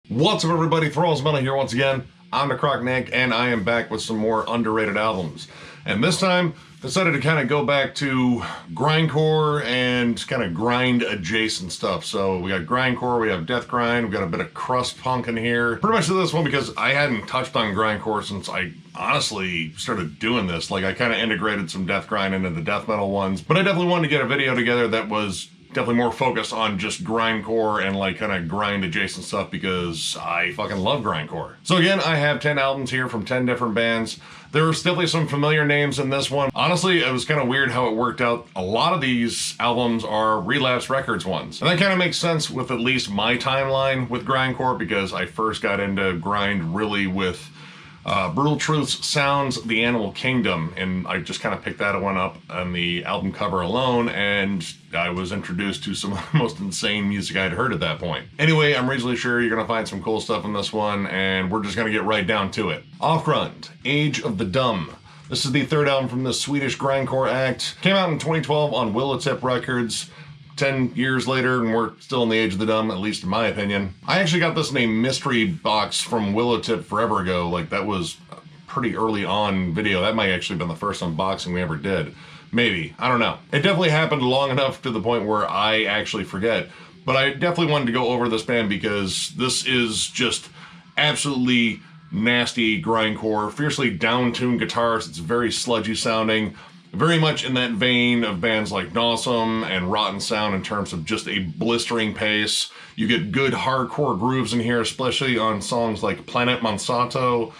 What's up, everybody? Thralls here once again. I'm Necroticism, and I am back with some more underrated albums. And this time, decided to kind of go back to grindcore and kind of grind adjacent stuff. So we got grindcore, we have Deathgrind, we got a bit of crust punk in here. Pretty much to this one because I hadn't touched on grindcore since I honestly started doing this. Like, I kind of integrated some Deathgrind into the death metal ones, but I definitely wanted to get a video together that was definitely more focused on just grindcore and like kind of grind adjacent stuff because I fucking love grindcore. So again, I have 10 albums here from 10 different bands. There's definitely some familiar names in this one. Honestly, it was kind of weird how it worked out. A lot of these albums are Relapse Records ones. And that kind of makes sense with at least my timeline with grindcore because I first got into grind really with Brutal Truth's Sounds the Animal Kingdom, and I just kind of picked that one up on the album cover alone, and I was introduced to some of the most insane music I'd heard at that point. Anyway, I'm reasonably sure you're going to find some cool stuff in this one, and we're just going to get right down to it. Afgrund Age of the Dumb. This is the third album from the Swedish Grindcore Act. Came out in 2012 on Willowtip Records. 10 years later, and we're still in the age of the dumb, at least in my opinion. I actually got this in a mystery box from Willowtip forever ago. Like, that was a pretty early on video. That might actually have been the first unboxing we ever did. Maybe. I don't know. It definitely happened long enough to the point where I actually forget. But I definitely wanted to go over this band because this is just absolutely nasty grindcore, fiercely down-tuned guitars. It's very sludgy sounding. Very much in that vein of bands like Nosum and Rotten Sound in terms of just a blistering pace. You get good hardcore grooves in here, especially on songs like Planet Monsanto,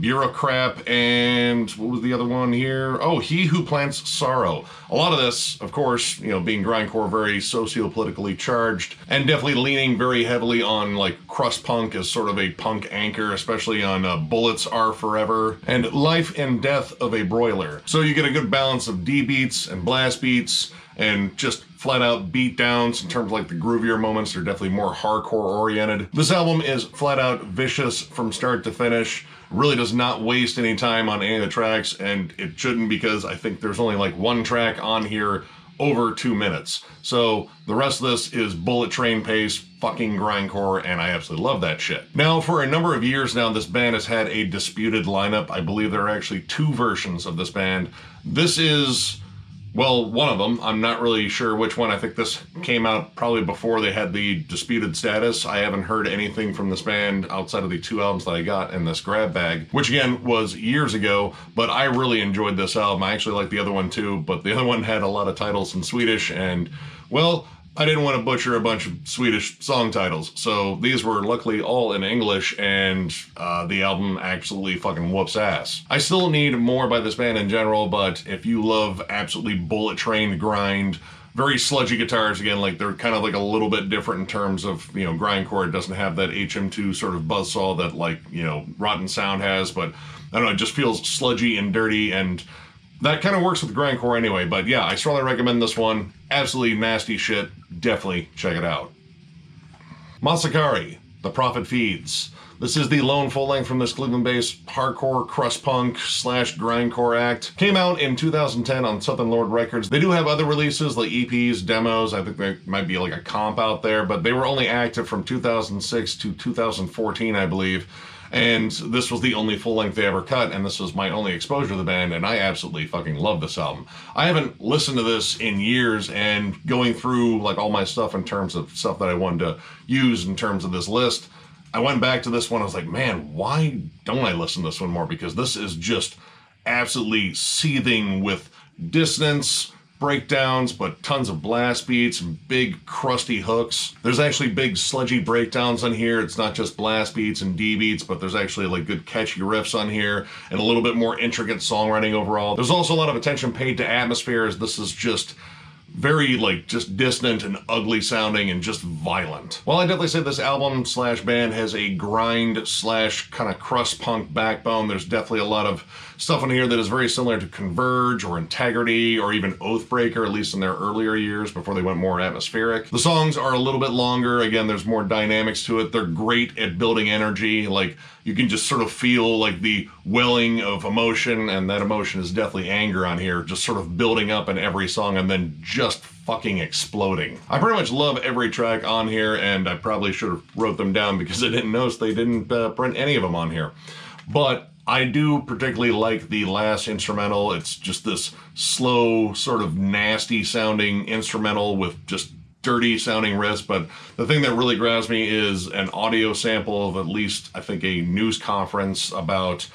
Bureaucrat, and what was the other one here? Oh, He Who Plants Sorrow. A lot of this, of course, you know, being grindcore, very socio-politically charged, and definitely leaning very heavily on like crust punk as sort of a punk anchor, especially on Bullets Are Forever and Life and Death of a Broiler. So you get a good balance of D beats and blast beats and just flat out beat downs. In terms of like the groovier moments, they're definitely more hardcore oriented. This album is flat out vicious from start to finish. Really does not waste any time on any of the tracks, and it shouldn't because I think there's only like one track on here over 2 minutes. So the rest of this is bullet train pace, fucking grindcore, and I absolutely love that shit. Now, for a number of years now, this band has had a disputed lineup. I believe there are actually 2 versions of this band. This is, well, one of them. I'm not really sure which one. I think this came out probably before they had the disputed status. I haven't heard anything from this band outside of the 2 albums that I got in this grab bag, which again was years ago, but I really enjoyed this album. I actually like the other one too, but the other one had a lot of titles in Swedish, and, well, I didn't want to butcher a bunch of Swedish song titles, so these were luckily all in English, and the album absolutely fucking whoops ass. I still need more by this band in general, but if you love absolutely bullet train grind, very sludgy guitars, again, like they're kind of like a little bit different in terms of, you know, grindcore. It doesn't have that HM2 sort of buzzsaw that, like, you know, Rotten Sound has, but I don't know, it just feels sludgy and dirty, and that kind of works with grindcore anyway. But yeah, I strongly recommend this one. Absolutely nasty shit. Definitely check it out. Masakari, The Prophet Feeds. This is the lone full-length from this Cleveland-based hardcore crust punk / grindcore act. Came out in 2010 on Southern Lord Records. They do have other releases like EPs, demos. I think there might be like a comp out there, but they were only active from 2006 to 2014, I believe. And this was the only full-length they ever cut, and this was my only exposure to the band, and I absolutely fucking love this album. I haven't listened to this in years, and going through like all my stuff in terms of stuff that I wanted to use in terms of this list, I went back to this one. I was like, man, why don't I listen to this one more? Because this is just absolutely seething with dissonance, breakdowns, but tons of blast beats and big crusty hooks. There's actually big sludgy breakdowns on here. It's not just blast beats and D beats, but there's actually like good catchy riffs on here and a little bit more intricate songwriting overall. There's also a lot of attention paid to atmospheres. This is just very like just dissonant and ugly sounding and just violent. While I definitely say this album / band has a grind / kind of crust punk backbone, there's definitely a lot of stuff on here that is very similar to Converge or Integrity or even Oathbreaker, at least in their earlier years before they went more atmospheric. The songs are a little bit longer. Again, there's more dynamics to it. They're great at building energy. Like, you can just sort of feel like the welling of emotion, and that emotion is definitely anger on here, just sort of building up in every song and then just fucking exploding. I pretty much love every track on here, and I probably should have wrote them down because I didn't notice they didn't print any of them on here. But I do particularly like the last instrumental. It's just this slow, sort of nasty sounding instrumental with just dirty sounding riffs, but the thing that really grabs me is an audio sample of at least, I think, a news conference about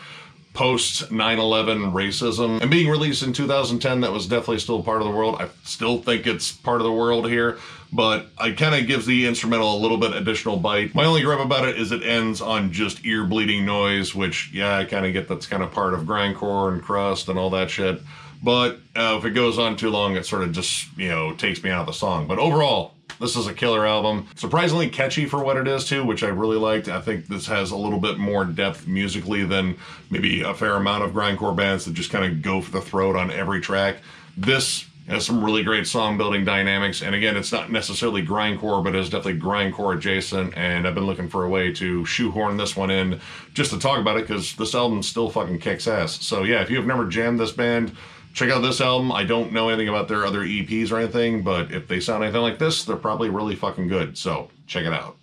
post 9/11 racism, and being released in 2010. That was definitely still part of the world. I still think it's part of the world here, but it kind of gives the instrumental a little bit additional bite. My only gripe about it is it ends on just ear bleeding noise, which, yeah, I kind of get that's kind of part of grindcore and crust and all that shit. But if it goes on too long, it sort of just, you know, takes me out of the song. But overall, this is a killer album. Surprisingly catchy for what it is, too, which I really liked. I think this has a little bit more depth musically than maybe a fair amount of grindcore bands that just kind of go for the throat on every track. This has some really great song building dynamics. And again, it's not necessarily grindcore, but it's definitely grindcore adjacent. And I've been looking for a way to shoehorn this one in just to talk about it, because this album still fucking kicks ass. So yeah, if you have never jammed this band, check out this album. I don't know anything about their other EPs or anything, but if they sound anything like this, they're probably really fucking good. So check it out.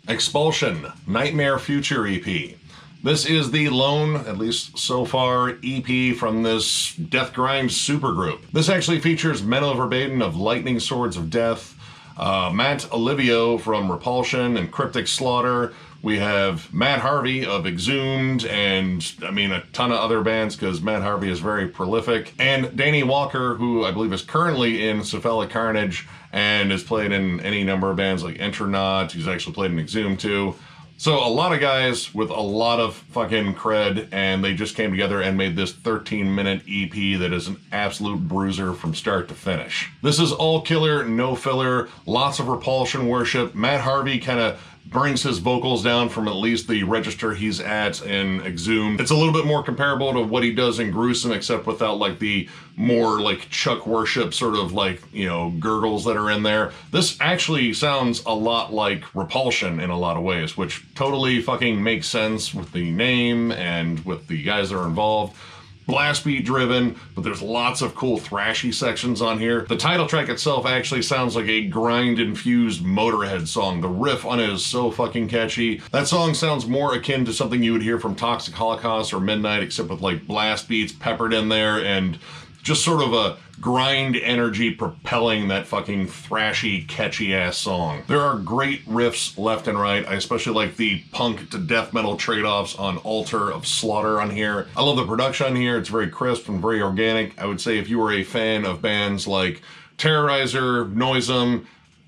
Expulsion, Nightmare Future EP. This is the lone, at least so far, EP from this Deathgrind supergroup. This actually features Menno Verbatim of Lightning Swords of Death, Matt Olivio from Repulsion and Cryptic Slaughter. We have Matt Harvey of Exhumed, and I mean a ton of other bands because Matt Harvey is very prolific. And Danny Walker, who I believe is currently in Cephalic Carnage and has played in any number of bands like Enternaut. He's actually played in Exhumed too. So a lot of guys with a lot of fucking cred, and they just came together and made this 13-minute EP that is an absolute bruiser from start to finish. This is all killer, no filler, lots of Repulsion worship. Matt Harvey kind of brings his vocals down from at least the register he's at in Exhumed. It's a little bit more comparable to what he does in Gruesome, except without like the more like Chuck worship sort of like, you know, gurgles that are in there. This actually sounds a lot like Repulsion in a lot of ways, which totally fucking makes sense with the name and with the guys that are involved. Blast beat driven, but there's lots of cool thrashy sections on here. The title track itself actually sounds like a grind-infused Motorhead song. The riff on it is so fucking catchy. That song sounds more akin to something you would hear from Toxic Holocaust or Midnight, except with like blast beats peppered in there and just sort of a grind energy propelling that fucking thrashy, catchy ass song. There are great riffs left and right. I especially like the punk to death metal trade-offs on Altar of Slaughter on here. I love the production on here. It's very crisp and very organic. I would say if you were a fan of bands like Terrorizer, Noisem,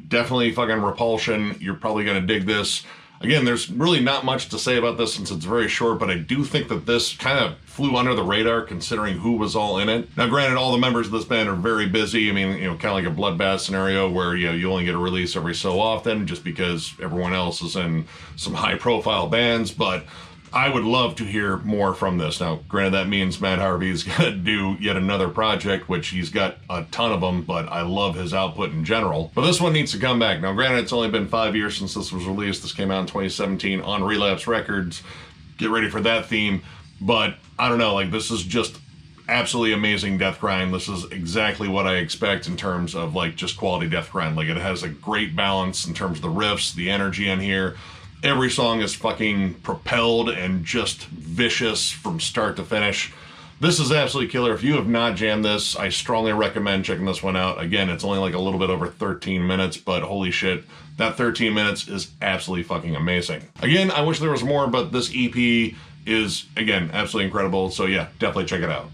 definitely fucking Repulsion, you're probably gonna dig this. Again, there's really not much to say about this since it's very short, but I do think that this kind of flew under the radar considering who was all in it. Now, granted, all the members of this band are very busy. I mean, you know, kind of like a bloodbath scenario where, you know, you only get a release every so often just because everyone else is in some high-profile bands, but I would love to hear more from this. Now, granted, that means Matt Harvey's going to do yet another project, which he's got a ton of them, but I love his output in general. But this one needs to come back. Now, granted, it's only been 5 years since this was released. This came out in 2017 on Relapse Records. Get ready for that theme. But I don't know, like, this is just absolutely amazing death grind. This is exactly what I expect in terms of, like, just quality death grind. Like, it has a great balance in terms of the riffs, the energy in here. Every song is fucking propelled and just vicious from start to finish. This is absolutely killer. If you have not jammed this, I strongly recommend checking this one out. Again, it's only like a little bit over 13 minutes, but holy shit, that 13 minutes is absolutely fucking amazing. Again, I wish there was more, but this EP is, again, absolutely incredible. So yeah, definitely check it out.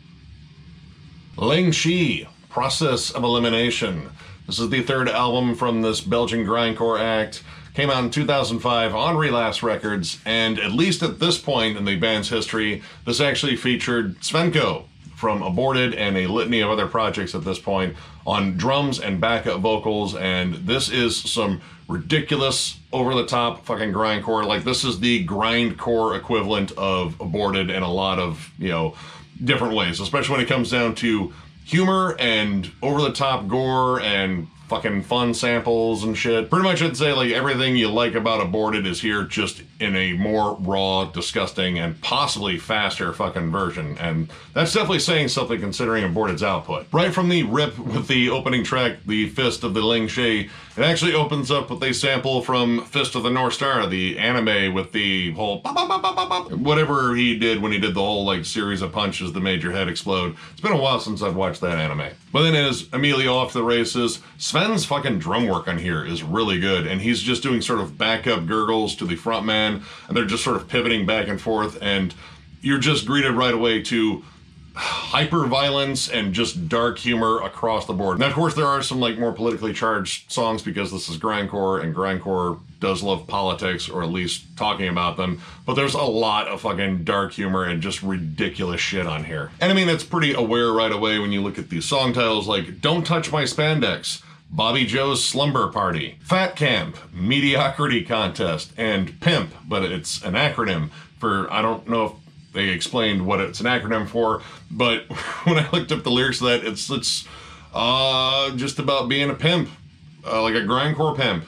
Leng, Process of Elimination. This is the third album from this Belgian Grindcore Act. Came out in 2005 on Relapse Records, and at least at this point in the band's history, this actually featured Svenko from Aborted and a litany of other projects at this point on drums and backup vocals, and this is some ridiculous, over-the-top fucking grindcore. Like, this is the grindcore equivalent of Aborted in a lot of, you know, different ways, especially when it comes down to humor and over-the-top gore and fucking fun samples and shit. Pretty much I'd say like everything you like about Aborted is here just in a more raw, disgusting, and possibly faster fucking version. And that's definitely saying something considering Aborted's output. Right from the rip with the opening track, The Fist of the Leng, it actually opens up with a sample from Fist of the North Star, the anime with the whole whatever he did when he did the whole like series of punches that made your head explode. It's been a while since I've watched that anime. But then as immediately off to the races, Sven's fucking drum work on here is really good, and he's just doing sort of backup gurgles to the front man, and they're just sort of pivoting back and forth, and you're just greeted right away to hyper violence and just dark humor across the board. Now, of course, there are some like more politically charged songs because this is grindcore, and grindcore does love politics, or at least talking about them, but there's a lot of fucking dark humor and just ridiculous shit on here. And I mean, it's pretty aware right away when you look at these song titles like Don't Touch My Spandex, Bobby Joe's Slumber Party, Fat Camp, Mediocrity Contest, and PIMP, but it's an acronym for, I don't know if they explained what it's an acronym for, but when I looked up the lyrics of that, it's just about being a pimp, like a grindcore pimp.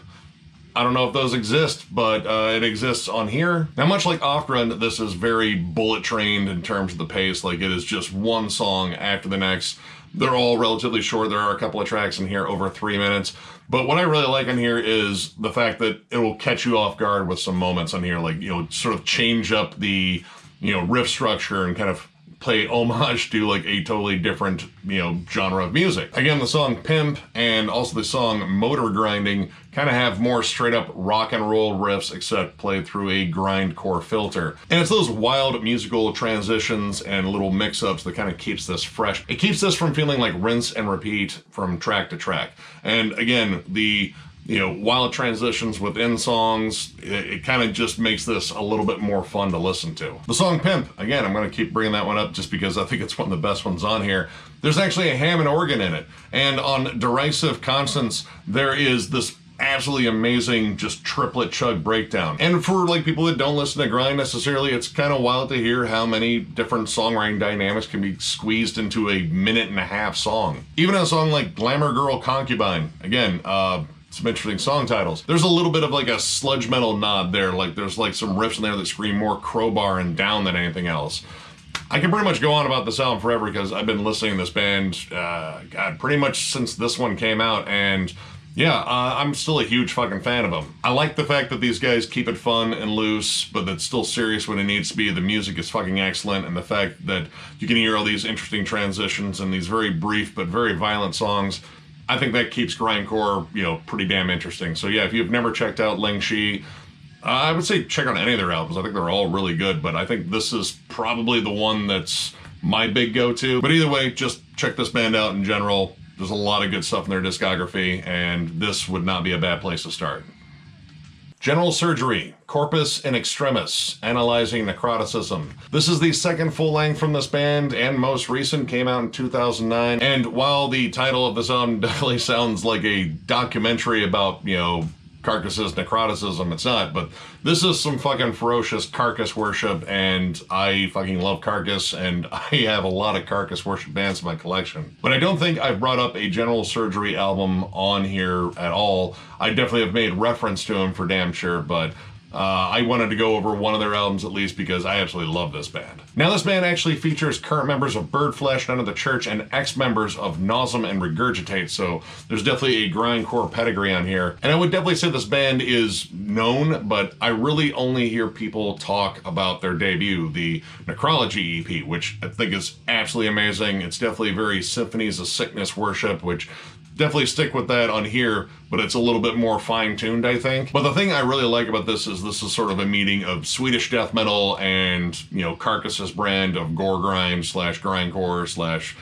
I don't know if those exist, but it exists on here. Now, much like Afgrund, this is very bullet trained in terms of the pace. Like, it is just one song after the next. They're all relatively short. There are a couple of tracks in here over 3 minutes. But what I really like on here is the fact that it will catch you off guard with some moments on here. Like, you know, sort of change up the, you know, riff structure and kind of play homage to like a totally different, you know, genre of music. Again, the song Pimp and also the song Motor Grinding kind of have more straight up rock and roll riffs, except played through a grindcore filter. And it's those wild musical transitions and little mix-ups that kind of keeps this fresh. It keeps this from feeling like rinse and repeat from track to track. And again, the, you know, wild transitions within songs, it kind of just makes this a little bit more fun to listen to. The song Pimp, again, I'm going to keep bringing that one up just because I think it's one of the best ones on here. There's actually a Hammond organ in it. And on Derisive Constants, there is this absolutely amazing just triplet chug breakdown. And for like people that don't listen to grind necessarily, it's kind of wild to hear how many different songwriting dynamics can be squeezed into a 1.5-minute song. Even a song like Glamour Girl Concubine, again, some interesting song titles. There's a little bit of like a sludge metal nod there. Like there's like some riffs in there that scream more crowbar and down than anything else. I can pretty much go on about this album forever because I've been listening to this band, God, pretty much since this one came out, and yeah, I'm still a huge fucking fan of them. I like the fact that these guys keep it fun and loose, but that's still serious when it needs to be. The music is fucking excellent, and the fact that you can hear all these interesting transitions and these very brief but very violent songs, I think that keeps grindcore, you know, pretty damn interesting. So yeah, if you've never checked out Leng, I would say check out any of their albums. I think they're all really good, but I think this is probably the one that's my big go-to. But either way, just check this band out in general. There's a lot of good stuff in their discography, and this would not be a bad place to start. General Surgery, Corpus and Extremis, Analyzing Necroticism. This is the second full length from this band, and most recent, came out in 2009. And while the title of this album definitely sounds like a documentary about, you know, Carcass's necroticism, it's not, but this is some fucking ferocious Carcass worship, and I fucking love Carcass, and I have a lot of Carcass worship bands in my collection. But I don't think I've brought up a General Surgery album on here at all. I definitely have made reference to them for damn sure, but I wanted to go over one of their albums at least because I absolutely love this band. Now, this band actually features current members of Birdflesh, None of the Church, and ex-members of Nauseam and Regurgitate, so there's definitely a grindcore pedigree on here. And I would definitely say this band is known, but I really only hear people talk about their debut, the Necrology EP, which I think is absolutely amazing. It's definitely very Symphonies of Sickness worship, which definitely stick with that on here, but it's a little bit more fine-tuned, I think. But the thing I really like about this is sort of a meeting of Swedish death metal and, you know, Carcass's brand of gore grind slash grindcore slash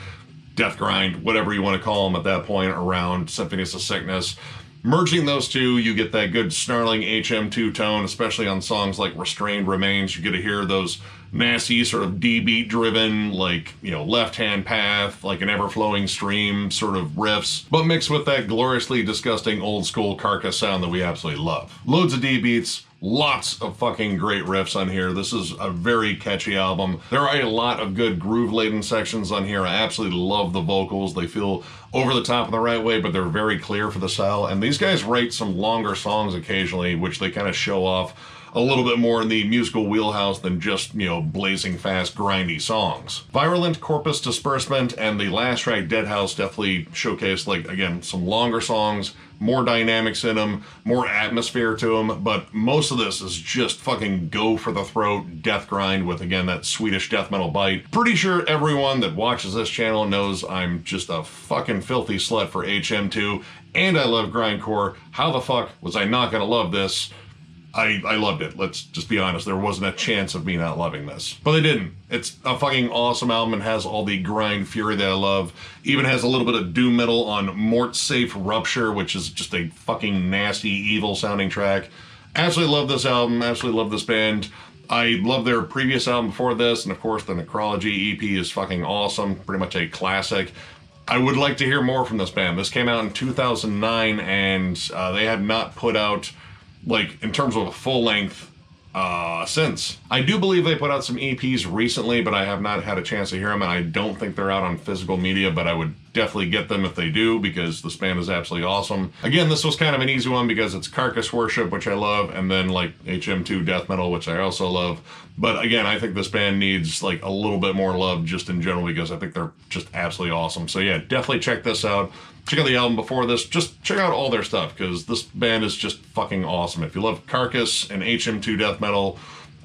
death grind, whatever you want to call them at that point, around Symphonies of Sickness. Merging those two, you get that good snarling HM2 tone, especially on songs like Restrained Remains. You get to hear those nasty sort of D-beat driven, like, you know, Left Hand Path, like an ever-flowing stream sort of riffs, but mixed with that gloriously disgusting old school Carcass sound that we absolutely love. Loads of D-beats, lots of fucking great riffs on here. This is a very catchy album. There are a lot of good groove-laden sections on here. I absolutely love the vocals. They feel over the top in the right way, but they're very clear for the style. And these guys write some longer songs occasionally, which they kind of show off a little bit more in the musical wheelhouse than just, you know, blazing fast, grindy songs. Virulent, Corpus, Disbursement, and the last track, Dead House, definitely showcased, like, again, some longer songs, more dynamics in them, more atmosphere to them, but most of this is just fucking go for the throat death grind with, again, that Swedish death metal bite. Pretty sure everyone that watches this channel knows I'm just a fucking filthy slut for HM2, and I love grindcore. How the fuck was I not gonna love this? I loved it. Let's just be honest. There wasn't a chance of me not loving this. But they didn't. It's a fucking awesome album and has all the grind fury that I love. Even has a little bit of doom metal on Mort Safe Rupture, which is just a fucking nasty, evil sounding track. Absolutely love this album. Absolutely love this band. I love their previous album before this, and of course the Necrology EP is fucking awesome. Pretty much a classic. I would like to hear more from this band. This came out in 2009, and they have not put out, like, in terms of a full length, since. I do believe they put out some EPs recently, but I have not had a chance to hear them, and I don't think they're out on physical media, but I would definitely get them if they do, because this band is absolutely awesome. Again, this was kind of an easy one because it's Carcass Worship, which I love, and then, like, HM2 Death Metal, which I also love. But again, I think this band needs, like, a little bit more love just in general, because I think they're just absolutely awesome. So yeah, definitely check this out. Check out the album before this. Just check out all their stuff, because this band is just fucking awesome. If you love Carcass and HM2 Death Metal,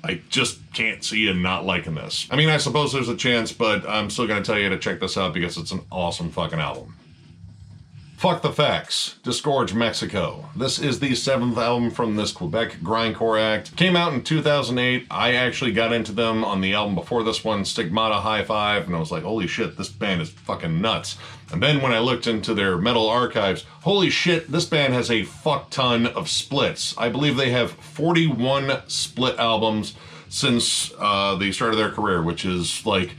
I just can't see you not liking this. I mean, I suppose there's a chance, but I'm still going to tell you to check this out because it's an awesome fucking album. Fuck the Facts, Disgorge Mexico. This is the 7th album from this Quebec Grindcore Act. Came out in 2008. I actually got into them on the album before this one, Stigmata High Five, and I was like, holy shit, this band is fucking nuts. And then when I looked into their metal archives, holy shit, this band has a fuck ton of splits. I believe they have 41 split albums since the start of their career, which is like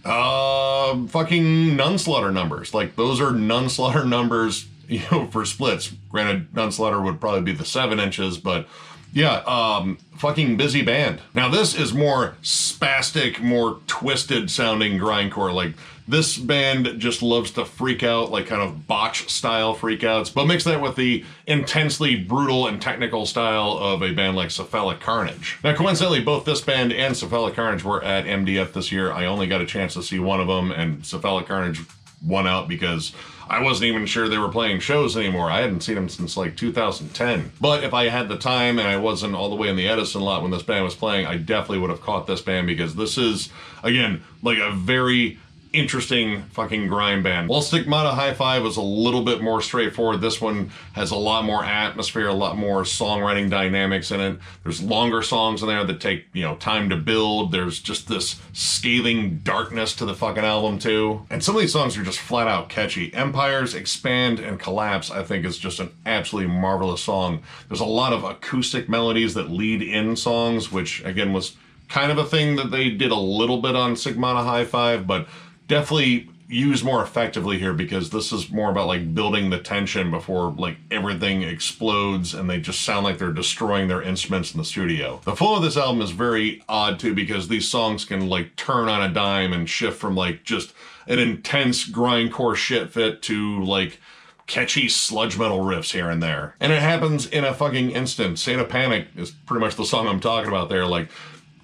fucking Nunslaughter numbers. Like, those are Nunslaughter numbers, you know, for splits. Granted, Nunslaughter would probably be the 7 inches, but yeah, fucking busy band. Now this is more spastic, more twisted sounding grindcore. Like, this band just loves to freak out, like kind of botch style freakouts, but mix that with the intensely brutal and technical style of a band like Cephalic Carnage. Now coincidentally, both this band and Cephalic Carnage were at MDF this year. I only got a chance to see one of them, and Cephalic Carnage won out because I wasn't even sure they were playing shows anymore. I hadn't seen them since like 2010. But if I had the time and I wasn't all the way in the Edison lot when this band was playing, I definitely would have caught this band, because this is, again, like a very interesting fucking grind band. While Stigmata High Five was a little bit more straightforward, this one has a lot more atmosphere, a lot more songwriting dynamics in it. There's longer songs in there that take, you know, time to build. There's just this scathing darkness to the fucking album too. And some of these songs are just flat out catchy. Empires, Expand, and Collapse, I think, is just an absolutely marvelous song. There's a lot of acoustic melodies that lead in songs, which again was kind of a thing that they did a little bit on Stigmata High Five, but definitely used more effectively here, because this is more about like building the tension before like everything explodes and they just sound like they're destroying their instruments in the studio. The flow of this album is very odd too, because these songs can like turn on a dime and shift from like just an intense grindcore shit fit to like catchy sludge metal riffs here and there. And it happens in a fucking instant. Saint of Panic is pretty much the song I'm talking about there. Like,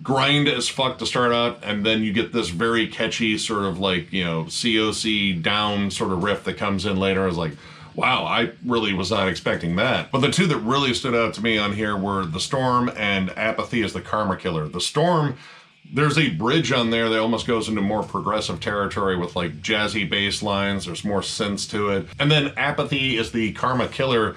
grind as fuck to start out, and then you get this very catchy sort of like, you know, COC down sort of riff that comes in later. I was like, wow, I really was not expecting that. But the two that really stood out to me on here were The Storm and Apathy is the Karma Killer. The Storm, there's a bridge on there that almost goes into more progressive territory with like jazzy bass lines. There's more synths to it. And then Apathy is the Karma Killer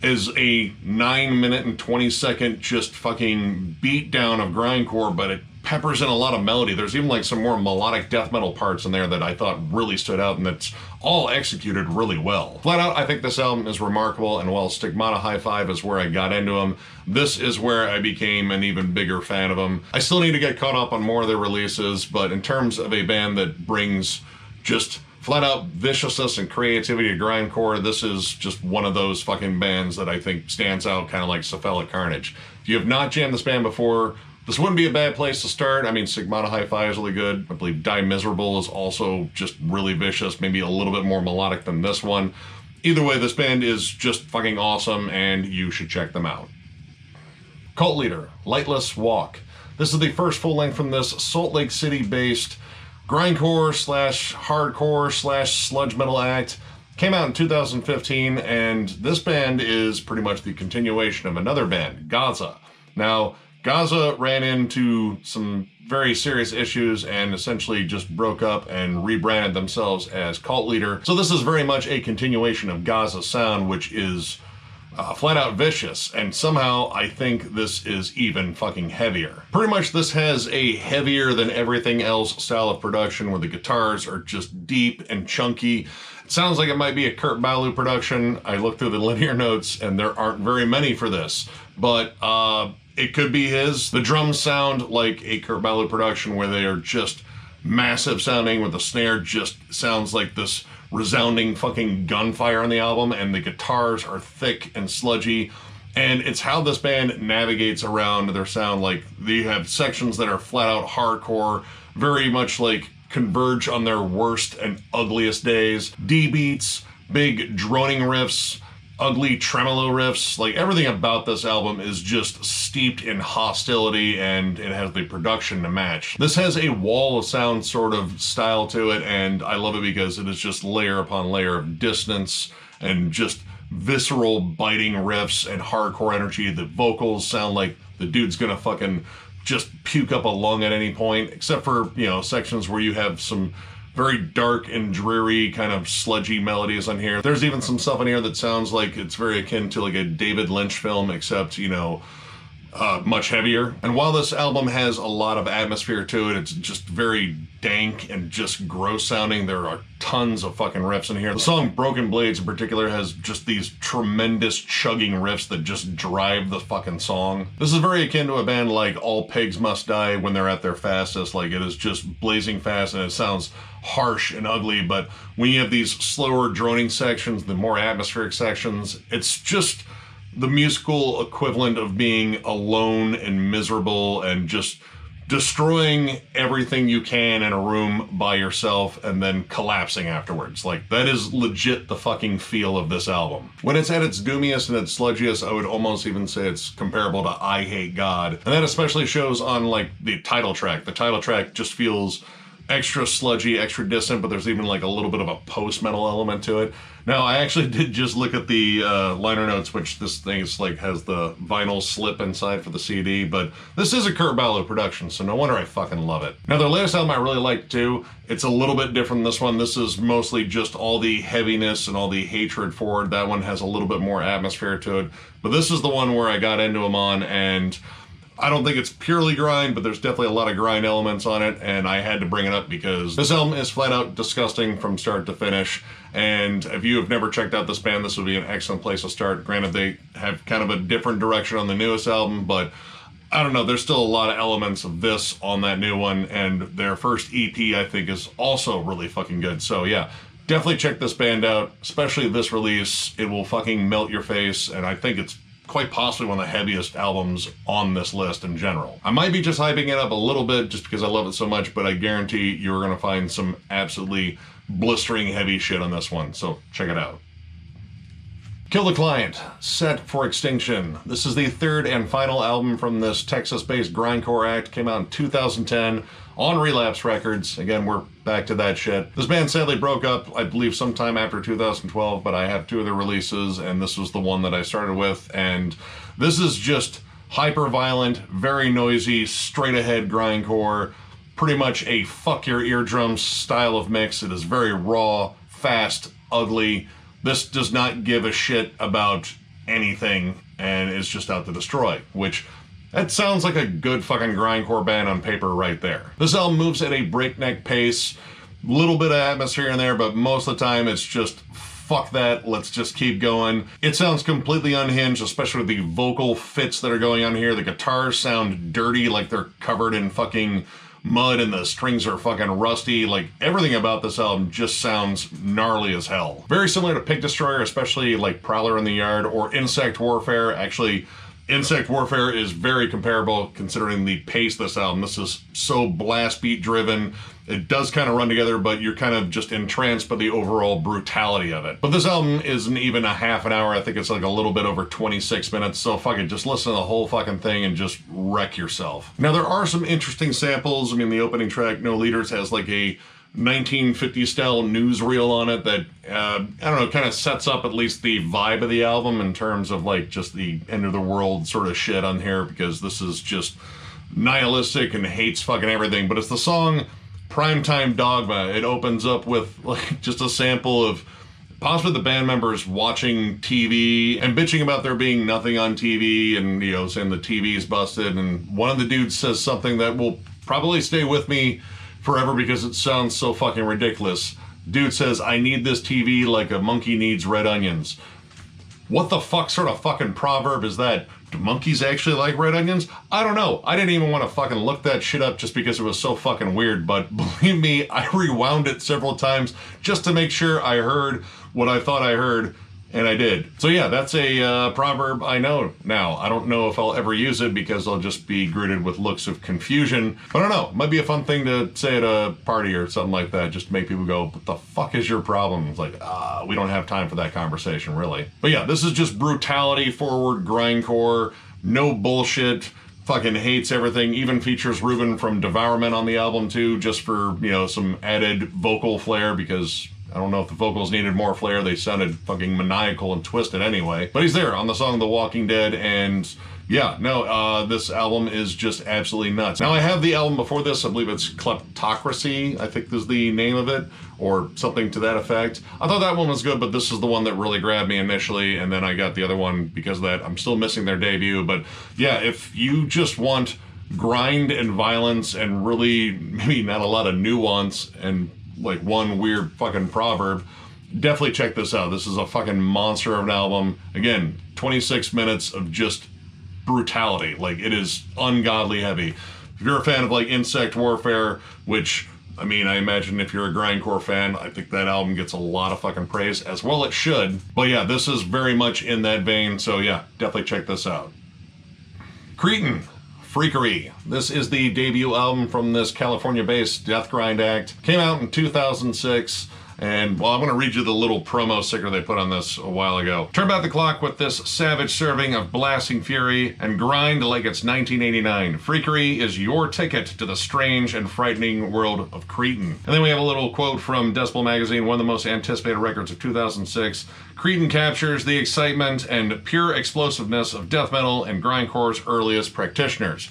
is a 9-minute and 20-second just fucking beat down of grindcore, but it peppers in a lot of melody. There's even like some more melodic death metal parts in there that I thought really stood out, and that's all executed really well. Flat out, I think this album is remarkable, and while Stigmata High Five is where I got into them, this is where I became an even bigger fan of them. I still need to get caught up on more of their releases, but in terms of a band that brings just flat out viciousness and creativity to grindcore, this is just one of those fucking bands that I think stands out, kind of like Cephalic Carnage. If you have not jammed this band before, this wouldn't be a bad place to start. I mean, Stigmata High Five is really good. I believe Die Miserable is also just really vicious, maybe a little bit more melodic than this one. Either way, this band is just fucking awesome, and you should check them out. Cult Leader, Lightless, Walk. This is the first full length from this Salt Lake City-based grindcore slash hardcore slash sludge metal act. Came out in 2015, and this band is pretty much the continuation of another band, Gaza. Now, Gaza ran into some very serious issues and essentially just broke up and rebranded themselves as Cult Leader. So this is very much a continuation of Gaza's sound, which is flat out vicious, and somehow I think this is even fucking heavier. Pretty much this has a heavier than everything else style of production where the guitars are just deep and chunky. It sounds like it might be a Kurt Ballou production. I looked through the linear notes and there aren't very many for this, but it could be his. The drums sound like a Kurt Ballou production where they are just massive sounding, where the snare just sounds like this resounding fucking gunfire on the album, and the guitars are thick and sludgy. And it's how this band navigates around their sound. Like, they have sections that are flat out hardcore, very much like converge on their worst and ugliest days. D beats, big droning riffs, ugly tremolo riffs. Like, everything about this album is just steeped in hostility, and it has the production to match. This has a wall of sound sort of style to it, and I love it because it is just layer upon layer of dissonance and just visceral biting riffs and hardcore energy. The vocals sound like the dude's gonna fucking just puke up a lung at any point, except for, you know, sections where you have some very dark and dreary kind of sludgy melodies on here. There's even some stuff in here that sounds like it's very akin to like a David Lynch film, except, you know, much heavier. And while this album has a lot of atmosphere to it, it's just very dank and just gross sounding. There are tons of fucking riffs in here. The song Broken Blades in particular has just these tremendous chugging riffs that just drive the fucking song. This is very akin to a band like All Pigs Must Die when they're at their fastest. Like, it is just blazing fast and it sounds harsh and ugly, but when you have these slower droning sections, the more atmospheric sections, it's just the musical equivalent of being alone and miserable and just destroying everything you can in a room by yourself and then collapsing afterwards. Like, that is legit the fucking feel of this album. When it's at its doomiest and its sludgiest, I would almost even say it's comparable to I Hate God. And that especially shows on, like, the title track. The title track just feels extra sludgy, extra distant, but there's even like a little bit of a post-metal element to it. Now, I actually did just look at the liner notes, which this thing is like has the vinyl slip inside for the CD, but this is a Kurt Ballou production, so no wonder I fucking love it. Now, their latest album I really like too. It's a little bit different than this one. This is mostly just all the heaviness and all the hatred for it. That one has a little bit more atmosphere to it, but this is the one where I got into them on, and I don't think it's purely grind, but there's definitely a lot of grind elements on it, and I had to bring it up because this album is flat out disgusting from start to finish. And if you have never checked out this band, this would be an excellent place to start. Granted, they have kind of a different direction on the newest album, but I don't know, there's still a lot of elements of this on that new one, and their first EP, I think, is also really fucking good. So yeah, definitely check this band out, especially this release. It will fucking melt your face, and I think it's quite possibly one of the heaviest albums on this list in general. I might be just hyping it up a little bit just because I love it so much, but I guarantee you're going to find some absolutely blistering heavy shit on this one, so check it out. Kill the Client, set for Extinction. This is the third and final album from this Texas-based Grindcore Act. Came out in 2010 on Relapse Records. Again, we're back to that shit. This band sadly broke up, I believe, sometime after 2012, but I have two of their releases, and this was the one that I started with. And this is just hyper-violent, very noisy, straight-ahead grindcore. Pretty much a fuck your eardrums style of mix. It is very raw, fast, ugly. This does not give a shit about anything, and is just out to destroy, which that sounds like a good fucking grindcore band on paper right there. This album moves at a breakneck pace, little bit of atmosphere in there, but most of the time it's just fuck that, let's just keep going. It sounds completely unhinged, especially with the vocal fits that are going on here. The guitars sound dirty, like they're covered in fucking mud, and the strings are fucking rusty. Like, everything about this album just sounds gnarly as hell. Very similar to Pig Destroyer, especially like Prowler in the Yard or Insect Warfare. Actually, Insect Warfare is very comparable considering the pace of this album. This is so blast beat driven. It does kind of run together, but you're kind of just entranced by the overall brutality of it. But this album isn't even a half an hour. I think it's like a little bit over 26 minutes. So fuck it, just listen to the whole fucking thing and just wreck yourself. Now there are some interesting samples. I mean, the opening track, No Leaders, has like a 1950s style newsreel on it that, I don't know, kind of sets up at least the vibe of the album in terms of like just the end of the world sort of shit on here, because this is just nihilistic and hates fucking everything. But it's the song Primetime Dogma. It opens up with like just a sample of possibly the band members watching TV and bitching about there being nothing on TV and, you know, saying the TV's busted. And one of the dudes says something that will probably stay with me forever because it sounds so fucking ridiculous. Dude says, "I need this TV like a monkey needs red onions." What the fuck sort of fucking proverb is that? Do monkeys actually like red onions? I don't know. I didn't even want to fucking look that shit up just because it was so fucking weird, but believe me, I rewound it several times just to make sure I heard what I thought I heard, and I did. So yeah, that's a proverb I know now. I don't know if I'll ever use it because I'll just be greeted with looks of confusion. But I don't know. It might be a fun thing to say at a party or something like that, just to make people go, "What the fuck is your problem?" It's like, we don't have time for that conversation, really. But yeah, this is just brutality forward grindcore. No bullshit. Fucking hates everything. Even features Ruben from Devourment on the album too, just for, you know, some added vocal flair, because I don't know if the vocals needed more flair. They sounded fucking maniacal and twisted anyway. But he's there on the song The Walking Dead, and yeah, no, this album is just absolutely nuts. Now, I have the album before this. I believe it's Kleptocracy, I think is the name of it, or something to that effect. I thought that one was good, but this is the one that really grabbed me initially, and then I got the other one because of that. I'm still missing their debut, but yeah, if you just want grind and violence and really maybe not a lot of nuance and like one weird fucking proverb, definitely check this out. This is a fucking monster of an album. Again, 26 minutes of just brutality. Like, it is ungodly heavy. If you're a fan of like Insect Warfare, which, I mean, I imagine if you're a grindcore fan, I think that album gets a lot of fucking praise, as well it should. But yeah, this is very much in that vein, so yeah, definitely check this out. Cretin Freakery. This is the debut album from this California-based Deathgrind act. Came out in 2006, and well, I'm going to read you the little promo sticker they put on this a while ago. Turn back the clock with this savage serving of blasting fury and grind like it's 1989. Freakery is your ticket to the strange and frightening world of Cretin. And then we have a little quote from Decibel Magazine, one of the most anticipated records of 2006. Cretin captures the excitement and pure explosiveness of death metal and grindcore's earliest practitioners.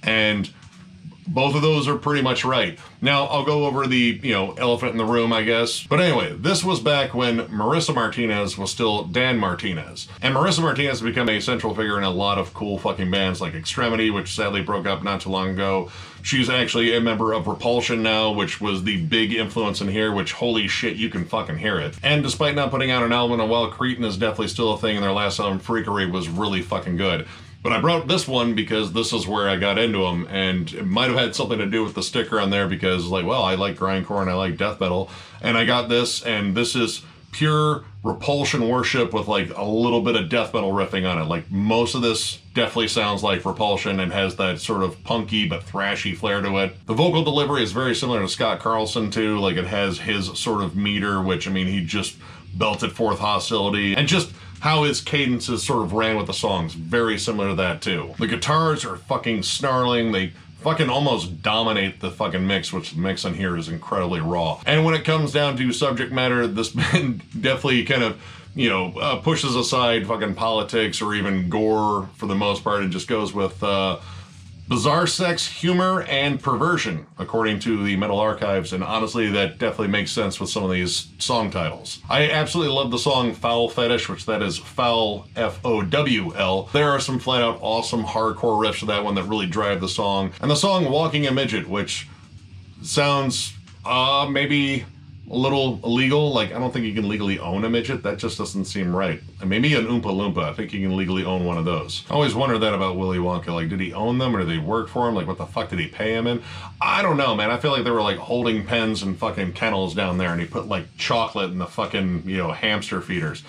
And both of those are pretty much right. Now, I'll go over the, you know, elephant in the room, I guess. But anyway, this was back when Marissa Martinez was still Dan Martinez. And Marissa Martinez has become a central figure in a lot of cool fucking bands like Extremity, which sadly broke up not too long ago. She's actually a member of Repulsion now, which was the big influence in here, which, holy shit, you can fucking hear it. And despite not putting out an album in a while, Cretin is definitely still a thing, and their last album, Freakery, was really fucking good. But I brought this one because this is where I got into them, and it might have had something to do with the sticker on there because, like, well, I like grindcore and I like death metal, and I got this, and this is pure Repulsion worship with, like, a little bit of death metal riffing on it. Like, most of this definitely sounds like Repulsion and has that sort of punky but thrashy flair to it. The vocal delivery is very similar to Scott Carlson, too. Like, it has his sort of meter, which, I mean, he just belted forth hostility, and just how his cadences sort of ran with the songs. Very similar to that, too. The guitars are fucking snarling. They fucking almost dominate the fucking mix, which the mix on here is incredibly raw. And when it comes down to subject matter, this band definitely kind of, you know, pushes aside fucking politics or even gore for the most part and just goes with bizarre sex, humor, and perversion, according to the Metal Archives, and honestly, that definitely makes sense with some of these song titles. I absolutely love the song Foul Fetish, which that is Foul, F-O-W-L. There are some flat-out awesome hardcore riffs to that one that really drive the song. And the song Walking a Midget, which sounds maybe a little illegal. Like, I don't think you can legally own a midget. That just doesn't seem right. And maybe an Oompa Loompa. I think you can legally own one of those. I always wondered that about Willy Wonka. Like, did he own them or did they work for him? Like, what the fuck did he pay him in? I don't know, man. I feel like they were, like, holding pens and fucking kennels down there, and he put, like, chocolate in the fucking, you know, hamster feeders.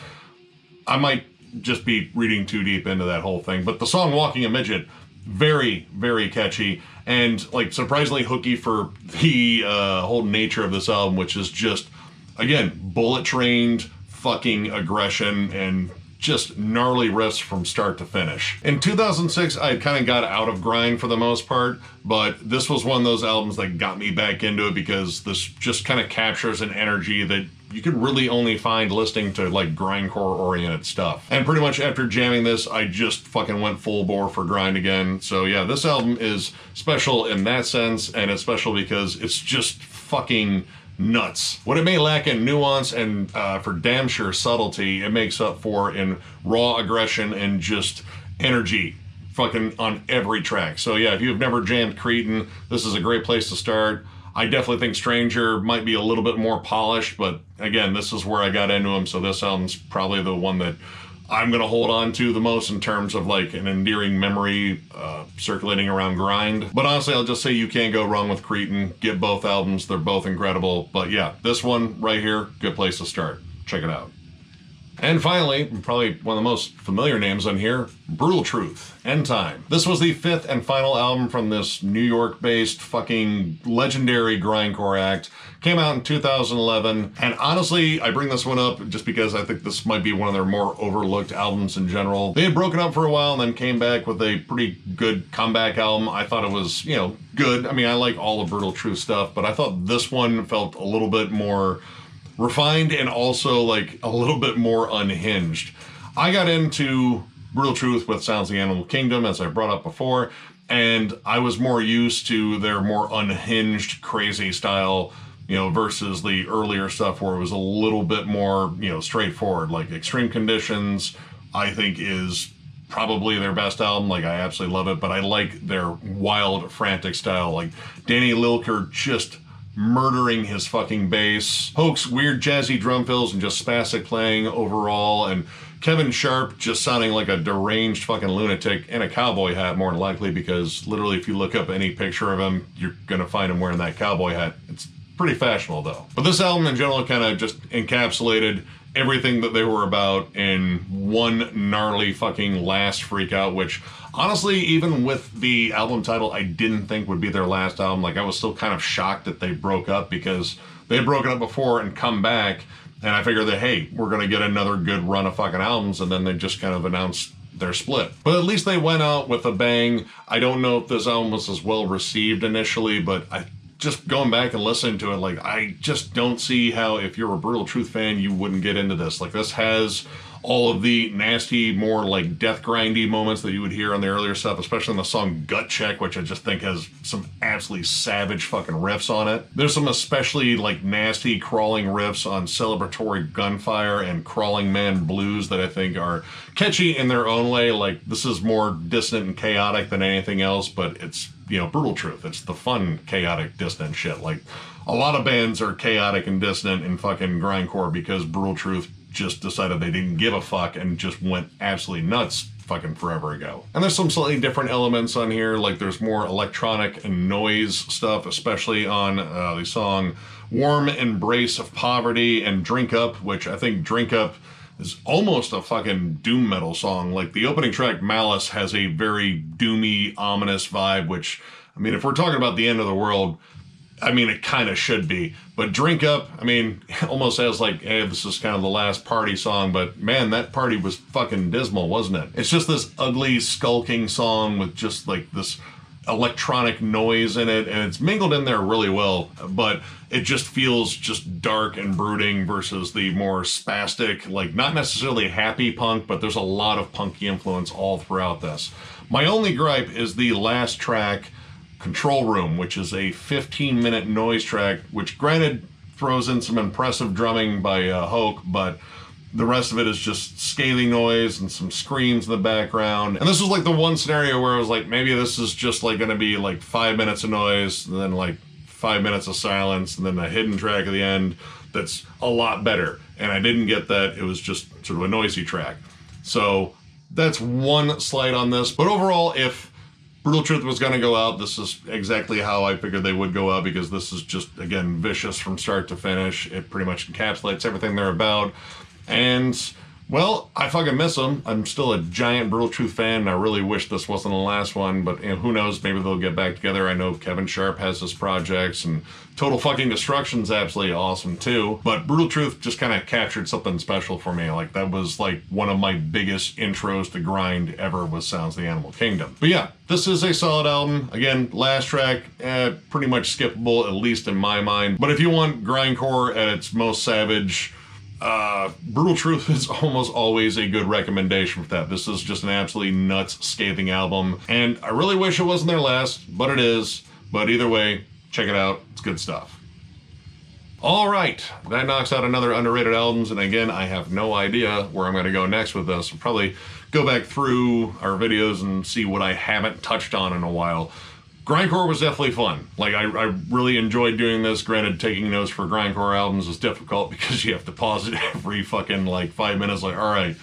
I might just be reading too deep into that whole thing. But the song Walking a Midget, very, very catchy, and like surprisingly hooky for the whole nature of this album, which is just, again, bullet trained fucking aggression and just gnarly riffs from start to finish. In 2006, I kind of got out of grind for the most part, but this was one of those albums that got me back into it because this just kind of captures an energy that you could really only find listening to like grindcore oriented stuff. And pretty much after jamming this, I just fucking went full bore for grind again. So yeah, this album is special in that sense, and it's special because it's just fucking nuts. What it may lack in nuance and for damn sure subtlety, it makes up for in raw aggression and just energy fucking on every track. So yeah, if you've never jammed Cretin, this is a great place to start. I definitely think Stranger might be a little bit more polished, but again, this is where I got into him, so this album's probably the one that I'm going to hold on to the most in terms of like an endearing memory circulating around grind. But honestly, I'll just say you can't go wrong with Cretin. Get both albums. They're both incredible. But yeah, this one right here, good place to start. Check it out. And finally, probably one of the most familiar names on here, Brutal Truth, End Time. This was the 5th and final album from this New York-based fucking legendary Grindcore act. Came out in 2011, and honestly, I bring this one up just because I think this might be one of their more overlooked albums in general. They had broken up for a while and then came back with a pretty good comeback album. I thought it was, you know, good. I mean, I like all the Brutal Truth stuff, but I thought this one felt a little bit more refined and also like a little bit more unhinged. I got into Brutal Truth with Sounds of the Animal Kingdom, as I brought up before, and I was more used to their more unhinged, crazy style, you know, versus the earlier stuff where it was a little bit more, you know, straightforward. Like Extreme Conditions, I think is probably their best album. Like, I absolutely love it, but I like their wild, frantic style. Like Danny Lilker just murdering his fucking bass, Hoax's weird jazzy drum fills and just spastic playing overall, and Kevin Sharp just sounding like a deranged fucking lunatic in a cowboy hat, more than likely, because literally if you look up any picture of him, you're gonna find him wearing that cowboy hat. It's pretty fashionable though. But this album in general kind of just encapsulated everything that they were about in one gnarly fucking last freak out, which honestly, even with the album title, I didn't think would be their last album. Like, I was still kind of shocked that they broke up because they had broken up before and come back, and I figured that, hey, we're gonna get another good run of fucking albums, and then they just kind of announced their split. But at least they went out with a bang. I don't know if this album was as well received initially, but I just going back and listening to it, like, I just don't see how, if you're a Brutal Truth fan, you wouldn't get into this. Like, this has all of the nasty, more like death grindy moments that you would hear on the earlier stuff, especially in the song Gut Check, which I just think has some absolutely savage fucking riffs on it. There's some especially like nasty crawling riffs on Celebratory Gunfire and Crawling Man Blues that I think are catchy in their own way. Like, this is more dissonant and chaotic than anything else, but it's, you know, Brutal Truth. It's the fun, chaotic, dissonant shit. Like, a lot of bands are chaotic and dissonant in fucking grindcore because Brutal Truth just decided they didn't give a fuck and just went absolutely nuts fucking forever ago. And there's some slightly different elements on here, like there's more electronic and noise stuff, especially on the song Warm Embrace of Poverty and Drink Up, which I think Drink Up is almost a fucking doom metal song. Like, the opening track Malice has a very doomy, ominous vibe, which, I mean, if we're talking about the end of the world, I mean, it kind of should be. But Drink Up, I mean, almost has like, hey, this is kind of the last party song, but man, that party was fucking dismal, wasn't it? It's just this ugly, skulking song with just like this electronic noise in it, and it's mingled in there really well, but it just feels just dark and brooding versus the more spastic, like not necessarily happy punk, but there's a lot of punky influence all throughout this. My only gripe is the last track, Control Room, which is a 15-minute noise track, which granted throws in some impressive drumming by Hoke, but the rest of it is just scathing noise and some screams in the background. And this was like the one scenario where I was like, maybe this is just like gonna be like 5 minutes of noise and then like 5 minutes of silence and then a hidden track at the end that's a lot better. And I didn't get that. It was just sort of a noisy track. So that's one slight on this. But overall, if Brutal Truth was going to go out, this is exactly how I figured they would go out, because this is just, again, vicious from start to finish. It pretty much encapsulates everything they're about. And Well, I fucking miss them. I'm still a giant Brutal Truth fan, and I really wish this wasn't the last one, but you know, who knows, maybe they'll get back together. I know Kevin Sharp has his projects, and Total Fucking Destruction's absolutely awesome too, but Brutal Truth just kind of captured something special for me. Like, that was like one of my biggest intros to grind ever, was Sounds of the Animal Kingdom. But yeah, this is a solid album. Again, last track, pretty much skippable, at least in my mind. But if you want grindcore at its most savage, Brutal Truth is almost always a good recommendation for that. This is just an absolutely nuts, scathing album, and I really wish it wasn't their last, but it is. But either way, check it out. It's good stuff. All right, that knocks out another underrated albums, and again, I have no idea where I'm going to go next with this. I'll probably go back through our videos and see what I haven't touched on in a while. Grindcore was definitely fun. Like, I really enjoyed doing this. Granted, taking notes for Grindcore albums is difficult because you have to pause it every fucking, like, 5 minutes. Like, all right,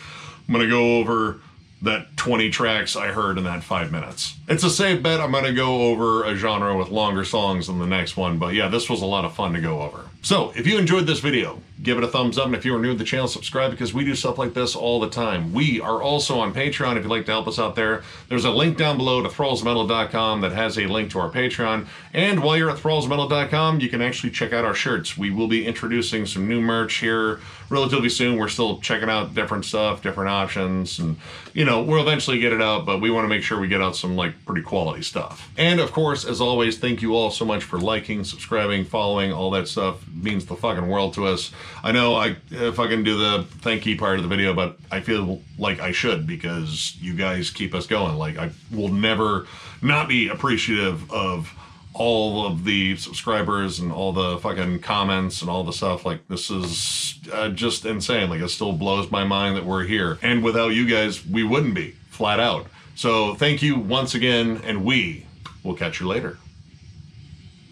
I'm gonna go over that 20 tracks I heard in that 5 minutes. It's a safe bet I'm gonna go over a genre with longer songs than the next one, but yeah, this was a lot of fun to go over. So, if you enjoyed this video, give it a thumbs up, and if you are new to the channel, subscribe, because we do stuff like this all the time. We are also on Patreon if you'd like to help us out there. There's a link down below to thrallsmetal.com that has a link to our Patreon, and while you're at thrallsmetal.com, you can actually check out our shirts. We will be introducing some new merch here relatively soon. We're still checking out different stuff, different options, and you know, we'll eventually get it out, but we want to make sure we get out some like pretty quality stuff. And of course, as always, thank you all so much for liking, subscribing, following, all that stuff. It means the fucking world to us. I know I fucking do the thank you part of the video, but I feel like I should, because you guys keep us going. Like, I will never not be appreciative of all of the subscribers and all the fucking comments and all the stuff. Like, this is just insane. Like, it still blows my mind that we're here. And without you guys, we wouldn't be, flat out. So thank you once again, and we will catch you later.